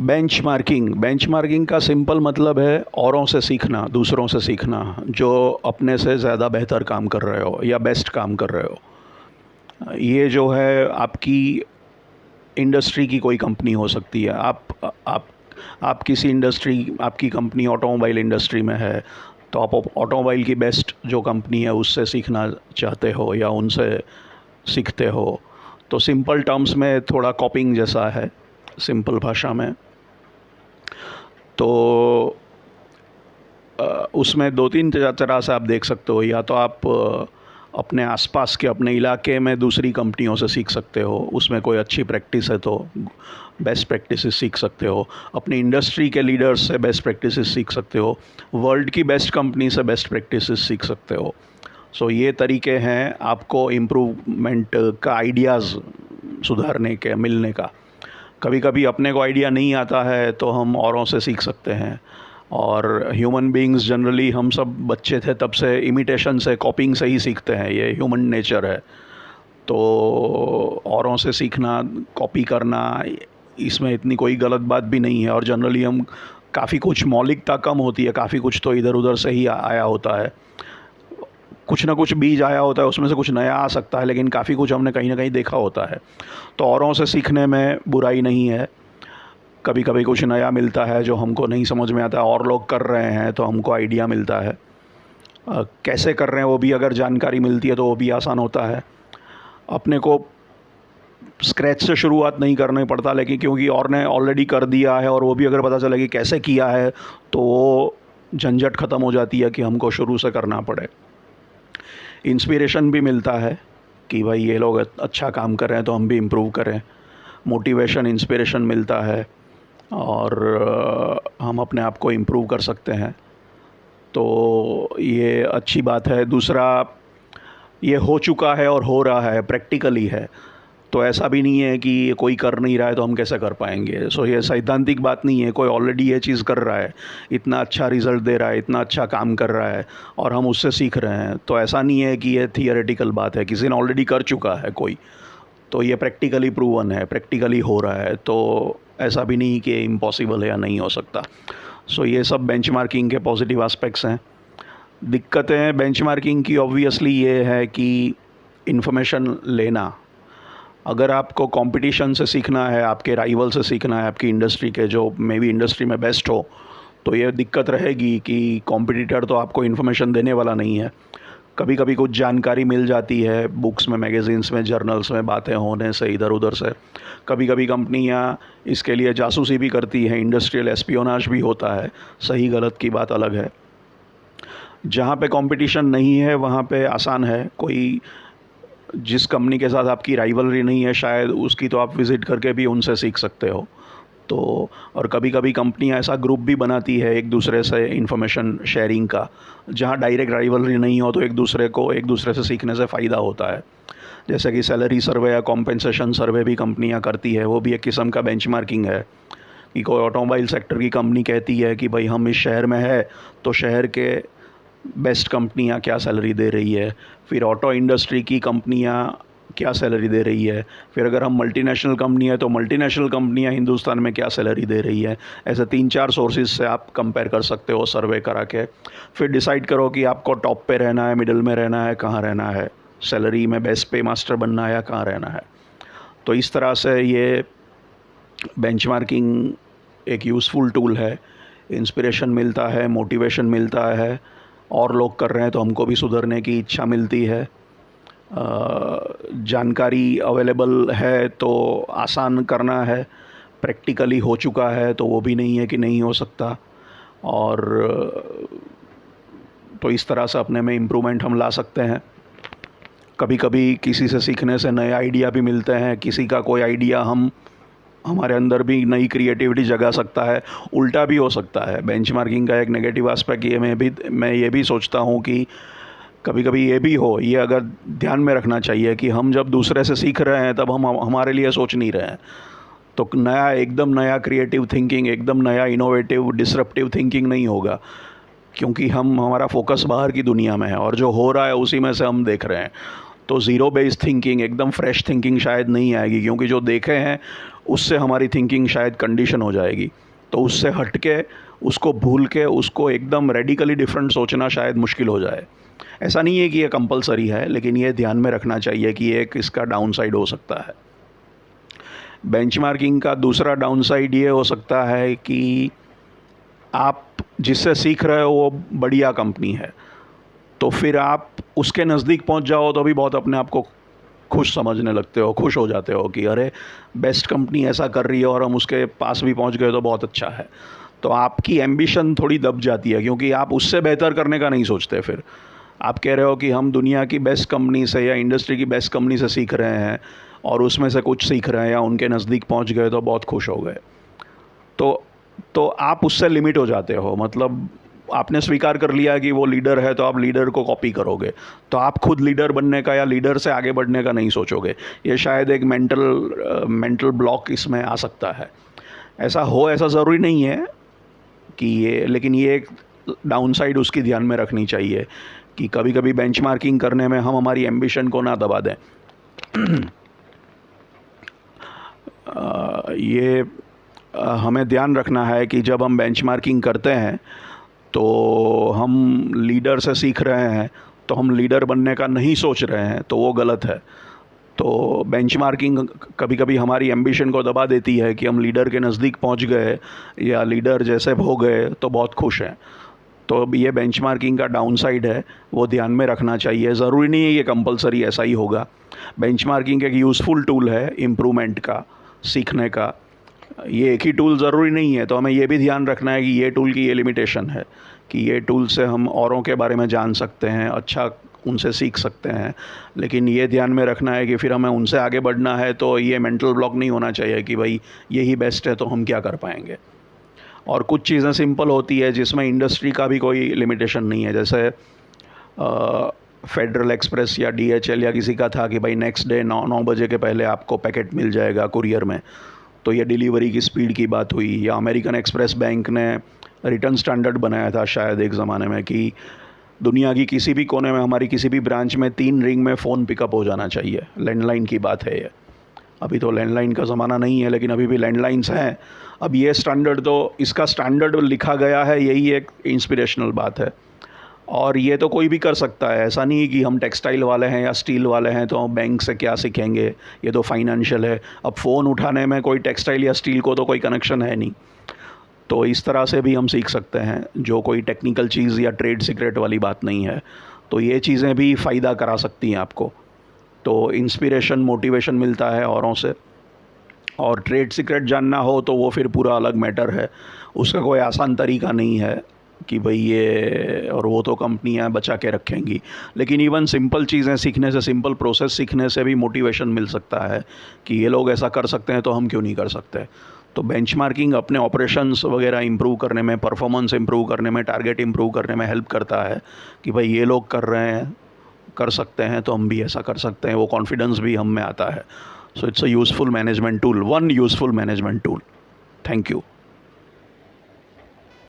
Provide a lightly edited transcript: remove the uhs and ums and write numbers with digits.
Benchmarking का simple मतलब है औरों से सीखना, दूसरों से सीखना जो अपने से ज़्यादा बेहतर काम कर रहे हो या बेस्ट काम कर रहे हो। ये जो है आपकी इंडस्ट्री की कोई कंपनी हो सकती है। आप किसी इंडस्ट्री, आपकी कंपनी ऑटोमोबाइल इंडस्ट्री में है तो आप ऑटोमोबाइल की बेस्ट जो कंपनी है उससे सीखना चाहते हो या उनसे सीखते हो। तो सिंपल टर्म्स में थोड़ा कॉपिंग जैसा है, सिंपल भाषा में। तो उसमें दो तीन तरह से आप देख सकते हो। या तो आप अपने आसपास के, अपने इलाके में दूसरी कंपनियों से सीख सकते हो, उसमें कोई अच्छी प्रैक्टिस है तो बेस्ट प्रैक्टिसेस सीख सकते हो। अपनी इंडस्ट्री के लीडर्स से बेस्ट प्रैक्टिसेस सीख सकते हो। वर्ल्ड की बेस्ट कंपनी से बेस्ट प्रैक्टिसेस सीख सकते हो। सो ये तरीके हैं आपको इम्प्रूवमेंट का, आइडियाज़ सुधारने के मिलने का। कभी कभी अपने को आइडिया नहीं आता है तो हम औरों से सीख सकते हैं। और ह्यूमन बीइंग्स जनरली, हम सब बच्चे थे तब से इमिटेशन से, कॉपिंग से ही सीखते हैं, ये ह्यूमन नेचर है। तो औरों से सीखना, कॉपी करना, इसमें इतनी कोई गलत बात भी नहीं है। और जनरली हम काफ़ी कुछ, मौलिकता कम होती है, काफ़ी कुछ तो इधर उधर से ही आया होता है। कुछ ना कुछ बीज आया होता है, उसमें से कुछ नया आ सकता है, लेकिन काफ़ी कुछ हमने कहीं ना कहीं देखा होता है। तो औरों से सीखने में बुराई नहीं है। कभी कभी कुछ नया मिलता है जो हमको नहीं समझ में आता, और लोग कर रहे हैं तो हमको आइडिया मिलता है। कैसे कर रहे हैं वो भी अगर जानकारी मिलती है तो वो भी आसान होता है। अपने को स्क्रैच से शुरुआत नहीं करना पड़ता, लेकिन क्योंकि और ने ऑलरेडी कर दिया है और वो भी अगर पता चले कि कैसे किया है तो वो झंझट ख़त्म हो जाती है कि हमको शुरू से करना पड़े। इंस्पिरेशन भी मिलता है कि भाई ये लोग अच्छा काम कर रहे हैं तो हम भी इम्प्रूव करें। मोटिवेशन, इंस्पिरेशन मिलता है और हम अपने आप को इम्प्रूव कर सकते हैं। तो ये अच्छी बात है। दूसरा, ये हो चुका है और हो रहा है, प्रैक्टिकली है। तो ऐसा भी नहीं है कि कोई कर नहीं रहा है तो हम कैसे कर पाएंगे। सो ये सैद्धांतिक बात नहीं है। कोई ऑलरेडी ये चीज़ कर रहा है, इतना अच्छा रिज़ल्ट दे रहा है, इतना अच्छा काम कर रहा है और हम उससे सीख रहे हैं, तो ऐसा नहीं है कि ये थियोरेटिकल बात है, किसी ने ऑलरेडी कर चुका है कोई। तो ये प्रैक्टिकली प्रूवन है, प्रैक्टिकली हो रहा है। तो ऐसा भी नहीं कि इम्पॉसिबल है या नहीं हो सकता। सो ये सब बेंचमार्किंग के पॉजिटिव एस्पेक्ट्स हैं। दिक्कतें बेंचमार्किंग की ऑब्वियसली ये है कि इन्फॉर्मेशन लेना। अगर आपको कंपटीशन से सीखना है, आपके राइवल से सीखना है, आपकी इंडस्ट्री के जो मे बी इंडस्ट्री में बेस्ट हो, तो ये दिक्कत रहेगी कि कॉम्पिटिटर तो आपको इन्फॉर्मेशन देने वाला नहीं है। कभी कभी कुछ जानकारी मिल जाती है बुक्स में, मैगज़ीन्स में, जर्नल्स में, बातें होने से इधर उधर से। कभी कभी कंपनियां इसके लिए जासूसी भी करती हैं, इंडस्ट्रियल एस्पियोनाज भी होता है। सही गलत की बात अलग है। जहाँ पे कंपटीशन नहीं है वहाँ पे आसान है। कोई, जिस कंपनी के साथ आपकी राइवलरी नहीं है शायद, उसकी तो आप विज़िट करके भी उनसे सीख सकते हो। तो और कभी कभी कंपनियां ऐसा ग्रुप भी बनाती है एक दूसरे से इन्फॉर्मेशन शेयरिंग का, जहां डायरेक्ट राइवलरी नहीं हो तो एक दूसरे से सीखने से फ़ायदा होता है। जैसे कि सैलरी सर्वे या कॉम्पेंसेशन सर्वे भी कंपनियां करती है, वो भी एक किस्म का बेंचमार्किंग है। कि कोई ऑटोमोबाइल सेक्टर की कंपनी कहती है कि भाई हम इस शहर में है तो शहर के बेस्ट कंपनियां क्या सैलरी दे रही है, फिर ऑटो इंडस्ट्री की कंपनियां क्या सैलरी दे रही है, फिर अगर हम मल्टीनेशनल कंपनी है तो मल्टीनेशनल कंपनियां हिंदुस्तान में क्या सैलरी दे रही है। ऐसे 3-4 सोर्सेज से आप कंपेयर कर सकते हो सर्वे करा के। फिर डिसाइड करो कि आपको टॉप पे रहना है, मिडिल में रहना है, कहाँ रहना है, सैलरी में बेस्ट पे मास्टर बनना है या कहाँ रहना है। तो इस तरह से ये बेंचमार्किंग एक यूज़फुल टूल है। इंस्पिरेशन मिलता है, मोटिवेशन मिलता है, और लोग कर रहे हैं तो हमको भी सुधरने की इच्छा मिलती है। जानकारी अवेलेबल है तो आसान करना है, प्रैक्टिकली हो चुका है तो वो भी नहीं है कि नहीं हो सकता। और तो इस तरह से अपने में इम्प्रूवमेंट हम ला सकते हैं। कभी कभी किसी से सीखने से नए आइडिया भी मिलते हैं। किसी का कोई आइडिया हमारे अंदर भी नई क्रिएटिविटी जगा सकता है। उल्टा भी हो सकता है। बेंचमार्किंग का एक नेगेटिव एस्पेक्ट ये मैं ये भी सोचता हूँ कि कभी कभी ये भी हो, ये अगर ध्यान में रखना चाहिए कि हम जब दूसरे से सीख रहे हैं तब हम हमारे लिए सोच नहीं रहे हैं। तो एकदम नया क्रिएटिव थिंकिंग, एकदम नया इनोवेटिव डिसरप्टिव थिंकिंग नहीं होगा, क्योंकि हमारा फोकस बाहर की दुनिया में है और जो हो रहा है उसी में से हम देख रहे हैं। तो ज़ीरो बेस्ड थिंकिंग, एकदम फ्रेश थिंकिंग शायद नहीं आएगी, क्योंकि जो देखे हैं उससे हमारी थिंकिंग शायद कंडीशन हो जाएगी। तो उससे हट के, उसको भूल के, उसको एकदम रेडिकली डिफरेंट सोचना शायद मुश्किल हो जाए। ऐसा नहीं है कि ये कंपलसरी है, लेकिन ये ध्यान में रखना चाहिए कि एक इसका डाउन साइड हो सकता है। बेंचमार्किंग का दूसरा डाउन साइड ये हो सकता है कि आप जिससे सीख रहे हो वो बढ़िया कंपनी है, तो फिर आप उसके नज़दीक पहुंच जाओ तो भी बहुत अपने आप को खुश समझने लगते हो, खुश हो जाते हो कि अरे बेस्ट कंपनी ऐसा कर रही है और हम उसके पास भी पहुंच गए तो बहुत अच्छा है। तो आपकी एम्बिशन थोड़ी दब जाती है, क्योंकि आप उससे बेहतर करने का नहीं सोचते। फिर आप कह रहे हो कि हम दुनिया की बेस्ट कंपनी से या इंडस्ट्री की बेस्ट कंपनी से सीख रहे हैं और उसमें से कुछ सीख रहे हैं या उनके नज़दीक पहुंच गए तो बहुत खुश हो गए। तो तो आप उससे लिमिट हो जाते हो। मतलब आपने स्वीकार कर लिया कि वो लीडर है तो आप लीडर को कॉपी करोगे, तो आप खुद लीडर बनने का या लीडर से आगे बढ़ने का नहीं सोचोगे। ये शायद एक मेंटल ब्लॉक इसमें आ सकता है। ऐसा ज़रूरी नहीं है कि ये, लेकिन ये एक डाउन साइड उसकी ध्यान में रखनी चाहिए कि कभी कभी बेंचमार्किंग करने में हम हमारी एम्बिशन को ना दबा दें। ये हमें ध्यान रखना है कि जब हम बेंचमार्किंग करते हैं तो हम लीडर से सीख रहे हैं, तो हम लीडर बनने का नहीं सोच रहे हैं, तो वो गलत है। तो बेंचमार्किंग कभी कभी हमारी एम्बिशन को दबा देती है कि हम लीडर के नज़दीक पहुंच गए या लीडर जैसे हो गए तो बहुत खुश हैं। तो अब ये बेंचमार्किंग का डाउन साइड है, वो ध्यान में रखना चाहिए। ज़रूरी नहीं है ये कंपलसरी ऐसा ही होगा। बेंचमार्किंग एक यूज़फुल टूल है इम्प्रूवमेंट का, सीखने का। ये एक ही टूल ज़रूरी नहीं है। तो हमें ये भी ध्यान रखना है कि ये टूल की ये लिमिटेशन है कि ये टूल से हम औरों के बारे में जान सकते हैं, अच्छा उनसे सीख सकते हैं, लेकिन ये ध्यान में रखना है कि फिर हमें उनसे आगे बढ़ना है तो ये मेंटल ब्लॉक नहीं होना चाहिए कि भाई यही बेस्ट है तो हम क्या कर पाएंगे। और कुछ चीज़ें सिंपल होती है जिसमें इंडस्ट्री का भी कोई लिमिटेशन नहीं है। जैसे फेडरल एक्सप्रेस या DHL या किसी का था कि भाई नेक्स्ट डे 9 बजे के पहले आपको पैकेट मिल जाएगा कुरियर में, तो ये डिलीवरी की स्पीड की बात हुई। या अमेरिकन एक्सप्रेस बैंक ने रिटर्न स्टैंडर्ड बनाया था शायद एक ज़माने में कि दुनिया की किसी भी कोने में हमारी किसी भी ब्रांच में 3 रिंग में फ़ोन पिकअप हो जाना चाहिए। लैंडलाइन की बात है ये। अभी तो लैंडलाइन का ज़माना नहीं है, लेकिन अभी भी लैंडलाइंस हैं। अब ये स्टैंडर्ड, तो इसका स्टैंडर्ड लिखा गया है, यही एक इंस्पिरेशनल बात है। और ये तो कोई भी कर सकता है। ऐसा नहीं है कि हम टेक्सटाइल वाले हैं या स्टील वाले हैं तो हम बैंक से क्या सीखेंगे, ये तो फाइनेंशियल है। अब फ़ोन उठाने में कोई टेक्सटाइल या स्टील को तो कोई कनेक्शन है नहीं। तो इस तरह से भी हम सीख सकते हैं, जो कोई टेक्निकल चीज़ या ट्रेड सीक्रेट वाली बात नहीं है। तो ये चीज़ें भी फ़ायदा करा सकती हैं आपको। तो इंस्पिरेशन, मोटिवेशन मिलता है औरों से। और ट्रेड सीक्रेट जानना हो तो वो फिर पूरा अलग मैटर है। उसका कोई आसान तरीका नहीं है कि भाई ये, और वो तो कंपनियां बचा के रखेंगी। लेकिन इवन सिंपल चीज़ें सीखने से, सिंपल प्रोसेस सीखने से भी मोटिवेशन मिल सकता है कि ये लोग ऐसा कर सकते हैं तो हम क्यों नहीं कर सकते। तो बेंचमार्किंग अपने ऑपरेशंस वगैरह इंप्रूव करने में, परफॉर्मेंस इंप्रूव करने में, टारगेट इंप्रूव करने में हेल्प करता है कि भाई ये लोग कर रहे हैं, कर सकते हैं तो हम भी ऐसा कर सकते हैं। वो कॉन्फिडेंस भी हम में आता है। So it's a useful management tool, one useful management tool. Thank you.